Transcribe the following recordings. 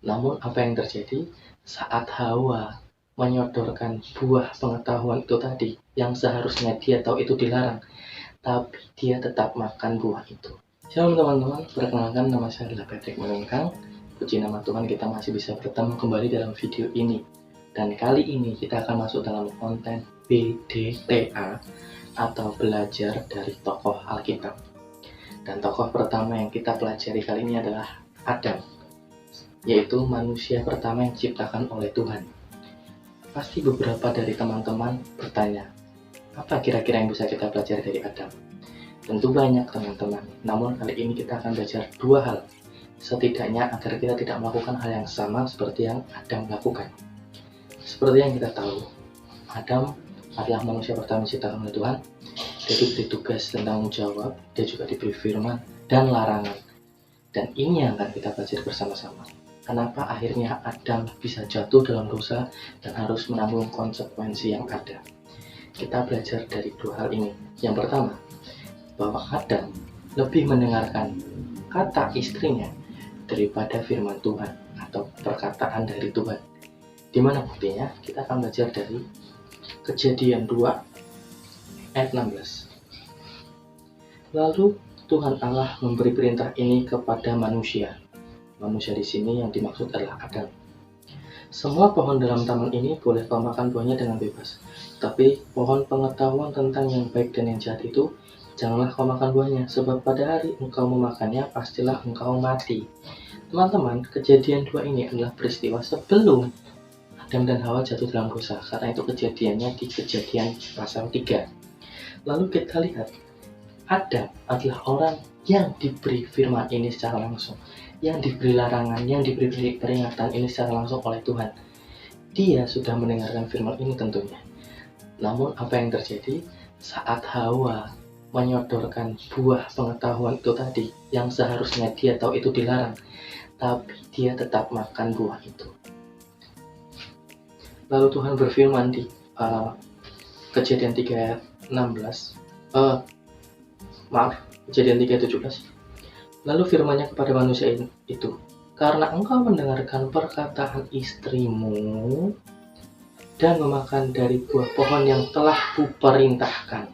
Namun apa yang terjadi saat Hawa menyodorkan buah pengetahuan itu tadi, yang seharusnya dia tahu itu dilarang, tapi dia tetap makan buah itu. Shalom teman-teman, perkenalkan nama saya adalah Patrick Melengkang. Puji nama Tuhan kita masih bisa bertemu kembali dalam video ini. Dan kali ini kita akan masuk dalam konten BDTA atau belajar dari tokoh Alkitab. Dan tokoh pertama yang kita pelajari kali ini adalah Adam, yaitu manusia pertama yang diciptakan oleh Tuhan. Pasti beberapa dari teman-teman bertanya, apa kira-kira yang bisa kita pelajari dari Adam? Tentu banyak teman-teman, namun kali ini kita akan belajar dua hal, setidaknya agar kita tidak melakukan hal yang sama seperti yang Adam lakukan. Seperti yang kita tahu, Adam adalah manusia pertama diciptakan oleh Tuhan. Dia diberi tugas dan tanggung jawab, dia juga diberi firman dan larangan. Dan ini yang akan kita pelajari bersama-sama. Kenapa akhirnya Adam bisa jatuh dalam dosa dan harus menanggung konsekuensi yang ada. Kita belajar dari dua hal ini. Yang pertama, bahwa Adam lebih mendengarkan kata istrinya daripada firman Tuhan atau perkataan dari Tuhan. Di mana buktinya? Kita akan belajar dari Kejadian 2 ayat 16. Lalu Tuhan Allah memberi perintah ini kepada manusia. Manusia di sini yang dimaksud adalah Adam. Semua pohon dalam taman ini boleh kau makan buahnya dengan bebas. Tapi pohon pengetahuan tentang yang baik dan yang jahat itu, janganlah kau makan buahnya, sebab pada hari engkau memakannya, pastilah engkau mati. Teman-teman, Kejadian 2 ini adalah peristiwa sebelum Adam dan Hawa jatuh dalam dosa, karena itu kejadiannya di Kejadian pasal 3. Lalu kita lihat, Adam adalah orang yang diberi firman ini secara langsung, yang diberi larangan, yang diberi peringatan ini secara langsung oleh Tuhan. Dia sudah mendengarkan firman ini tentunya. Namun apa yang terjadi saat Hawa menyodorkan buah pengetahuan itu tadi, yang seharusnya dia tahu itu dilarang, tapi dia tetap makan buah itu. Lalu Tuhan berfirman di Kejadian 3 ayat 16, Kejadian 3 ayat 17. Lalu firman-Nya kepada manusia itu, karena engkau mendengarkan perkataan istrimu dan memakan dari buah pohon yang telah kuperintahkan.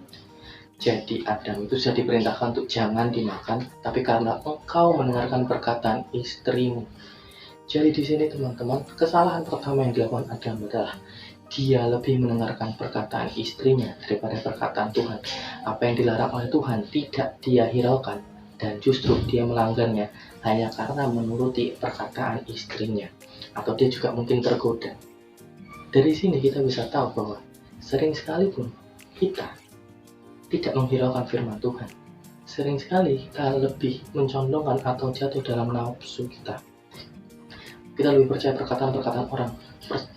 Jadi Adam itu sudah diperintahkan untuk jangan dimakan, tapi karena engkau mendengarkan perkataan istrimu. Jadi di sini teman-teman, kesalahan pertama yang dilakukan Adam adalah dia lebih mendengarkan perkataan istrinya daripada perkataan Tuhan. Apa yang dilarang oleh Tuhan tidak dia hiraukan, dan justru dia melanggarnya hanya karena menuruti perkataan istrinya. Atau dia juga mungkin tergoda. Dari sini kita bisa tahu bahwa sering sekali pun kita tidak menghiraukan firman Tuhan. Sering sekali kita lebih mencondongkan atau jatuh dalam nafsu kita. Kita lebih percaya perkataan-perkataan orang,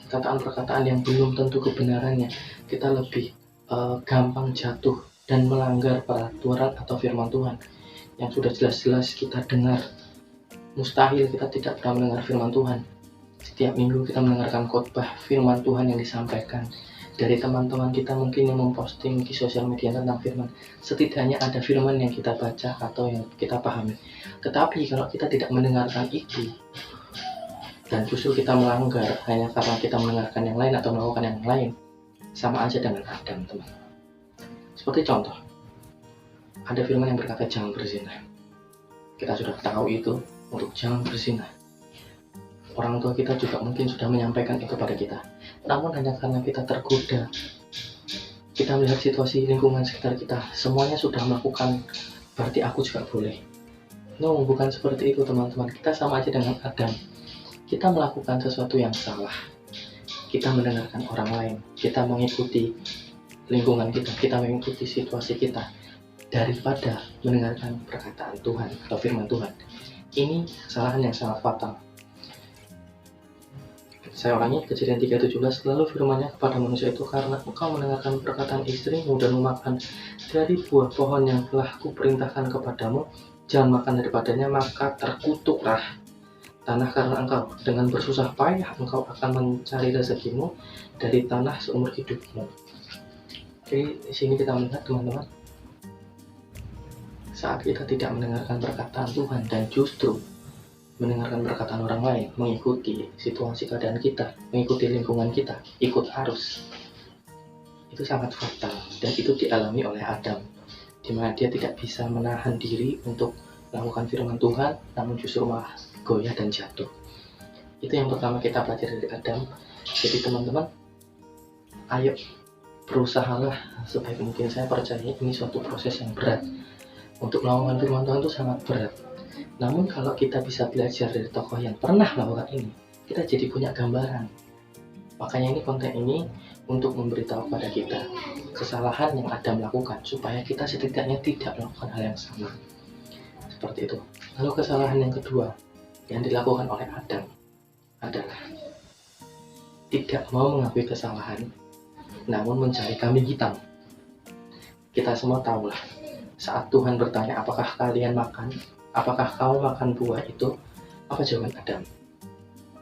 perkataan-perkataan yang belum tentu kebenarannya. Kita lebih gampang jatuh dan melanggar peraturan atau firman Tuhan yang sudah jelas-jelas kita dengar. Mustahil kita tidak pernah mendengar firman Tuhan. Setiap minggu kita mendengarkan khotbah firman Tuhan yang disampaikan dari teman-teman kita mungkin yang memposting di sosial media tentang firman. Setidaknya ada firman yang kita baca atau yang kita pahami. Tetapi kalau kita tidak mendengarkan itu, dan justru kita melanggar hanya karena kita mendengarkan yang lain atau melakukan yang lain, sama aja dengan Adam, teman-teman. Seperti contoh, ada firman yang berkata jangan berzina. Kita sudah tahu itu untuk jangan berzina. Orang tua kita juga mungkin sudah menyampaikan itu pada kita. Namun hanya karena kita tergoda, kita melihat situasi lingkungan sekitar kita, semuanya sudah melakukan, berarti aku juga boleh. No, bukan seperti itu teman-teman. Kita sama aja dengan Adam. Kita melakukan sesuatu yang salah. Kita mendengarkan orang lain. Kita mengikuti lingkungan kita. Kita mengikuti situasi kita. Daripada mendengarkan perkataan Tuhan atau firman Tuhan. Ini kesalahan yang sangat fatal. Saya ulangi, Kejadian 3:17. Lalu firman-Nya kepada manusia itu, karena engkau mendengarkan perkataan istrimu dan memakan dari buah pohon yang telah kuperintahkan kepadamu, jangan makan daripadanya, maka terkutuklah tanah karena engkau. Dengan bersusah payah engkau akan mencari rezekimu dari tanah seumur hidupmu. Jadi di sini kita melihat teman-teman, saat kita tidak mendengarkan perkataan Tuhan dan justru mendengarkan perkataan orang lain, mengikuti situasi keadaan kita, mengikuti lingkungan kita, ikut arus, itu sangat fatal. Dan itu dialami oleh Adam, di mana dia tidak bisa menahan diri untuk melakukan firman Tuhan, namun justru malah goyah dan jatuh. Itu yang pertama kita pelajari dari Adam. Jadi teman-teman, ayo berusahalah sebaik mungkin. Saya percaya ini suatu proses yang berat. Untuk melakukan firman Tuhan itu sangat berat. Namun kalau kita bisa belajar dari tokoh yang pernah melakukan ini, kita jadi punya gambaran. Makanya ini konten ini untuk memberitahu kepada kita kesalahan yang Adam lakukan, supaya kita setidaknya tidak melakukan hal yang sama. Seperti itu. Lalu kesalahan yang kedua yang dilakukan oleh Adam adalah tidak mau mengakui kesalahan, namun mencari kambing hitam. Kita semua tahulah, saat Tuhan bertanya, apakah kalian makan? Apakah kau makan buah itu? Apa jawaban Adam?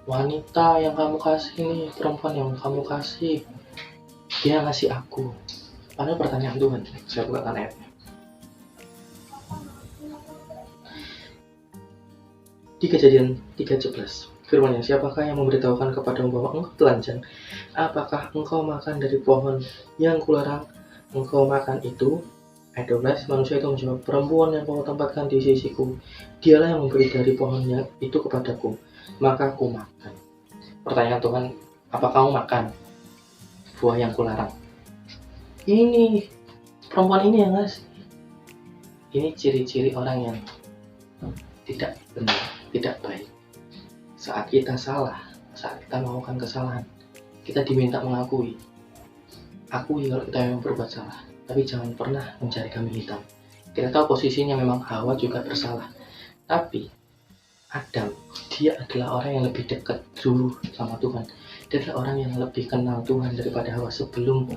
Wanita yang kamu kasih nih, perempuan yang kamu kasih, dia ngasih aku. Padahal pertanyaan Tuhan, saya bukakan ayatnya. Di Kejadian 3:11, firman-Nya, siapakah yang memberitahukan kepadamu bahwa engkau telanjang? Apakah engkau makan dari pohon yang kularang engkau makan itu? Ayat 12, manusia itu menjawab, perempuan yang kau tempatkan di sisiku, dialah yang memberi dari pohonnya itu kepadaku, maka aku makan. Pertanyaan Tuhan, apa kamu makan buah yang kularang? Ini perempuan ini yang ngasih. Ini ciri-ciri orang yang tidak benar, tidak baik. Saat kita salah, saat kita melakukan kesalahan, kita diminta mengakui. Akui kalau kita memang berbuat salah, tapi jangan pernah mencari kambing hitam. Kita tahu posisinya memang Hawa juga bersalah, tapi Adam, dia adalah orang yang lebih dekat dulu sama Tuhan. Dia adalah orang yang lebih kenal Tuhan daripada Hawa. Sebelum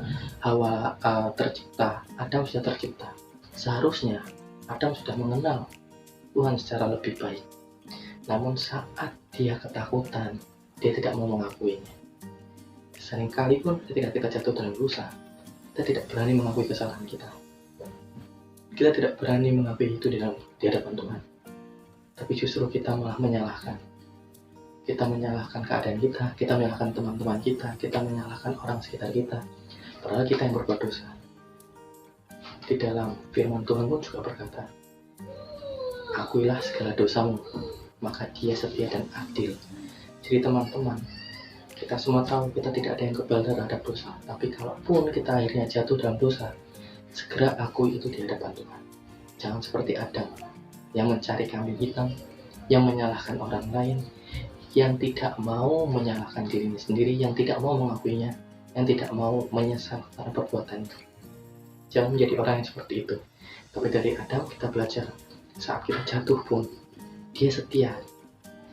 Hawa tercipta, Adam sudah tercipta. Seharusnya Adam sudah mengenal Tuhan secara lebih baik. Namun saat dia ketakutan, dia tidak mau mengakuinya. Seringkali pun ketika kita jatuh dalam dosa, kita tidak berani mengakui kesalahan kita. Kita tidak berani mengakui itu di hadapan Tuhan. Tapi justru kita malah menyalahkan. Kita menyalahkan keadaan kita menyalahkan teman-teman kita menyalahkan orang sekitar kita. Padahal kita yang berbuat dosa. Di dalam firman Tuhan pun juga berkata, akuilah segala dosamu, maka Dia setia dan adil. Jadi teman-teman, kita semua tahu kita tidak ada yang kebal terhadap dosa. Tapi kalaupun kita akhirnya jatuh dalam dosa, segera akui itu di hadapan Tuhan. Jangan seperti Adam yang mencari kambing hitam, yang menyalahkan orang lain, yang tidak mau menyalahkan dirinya sendiri, yang tidak mau mengakuinya, yang tidak mau menyesal karena perbuatannya. Jangan menjadi orang yang seperti itu. Tapi dari Adam kita belajar, saat kita jatuh pun, Dia setia,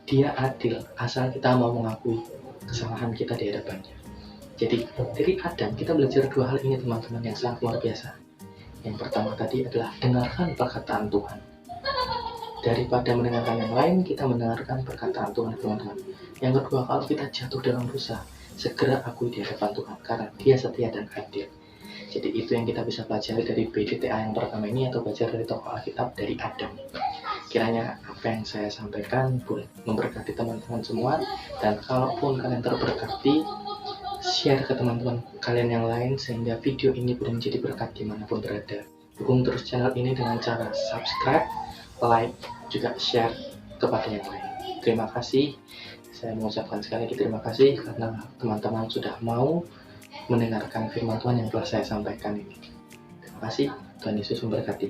Dia adil, asal kita mau mengakui kesalahan kita di hadapannya. Jadi dari Adam kita belajar dua hal ini teman-teman yang sangat luar biasa. Yang pertama tadi adalah dengarkan perkataan Tuhan. Daripada mendengarkan yang lain, kita mendengarkan perkataan Tuhan, teman-teman. Yang kedua, kalau kita jatuh dalam dosa, segera akui di hadapan Tuhan, karena Dia setia dan adil. Jadi itu yang kita bisa pelajari dari BDTA yang pertama ini, atau belajar dari tokoh Alkitab dari Adam. Kiranya apa yang saya sampaikan boleh memberkati teman-teman semua, dan kalaupun kalian terberkati, share ke teman-teman kalian yang lain sehingga video ini boleh menjadi berkat dimanapun berada. Dukung terus channel ini dengan cara subscribe, like, juga share kepada yang lain. Terima kasih. Saya mengucapkan sekali lagi terima kasih karena teman-teman sudah mau mendengarkan firman Tuhan yang telah saya sampaikan ini. Terima kasih. Tuhan Yesus memberkati.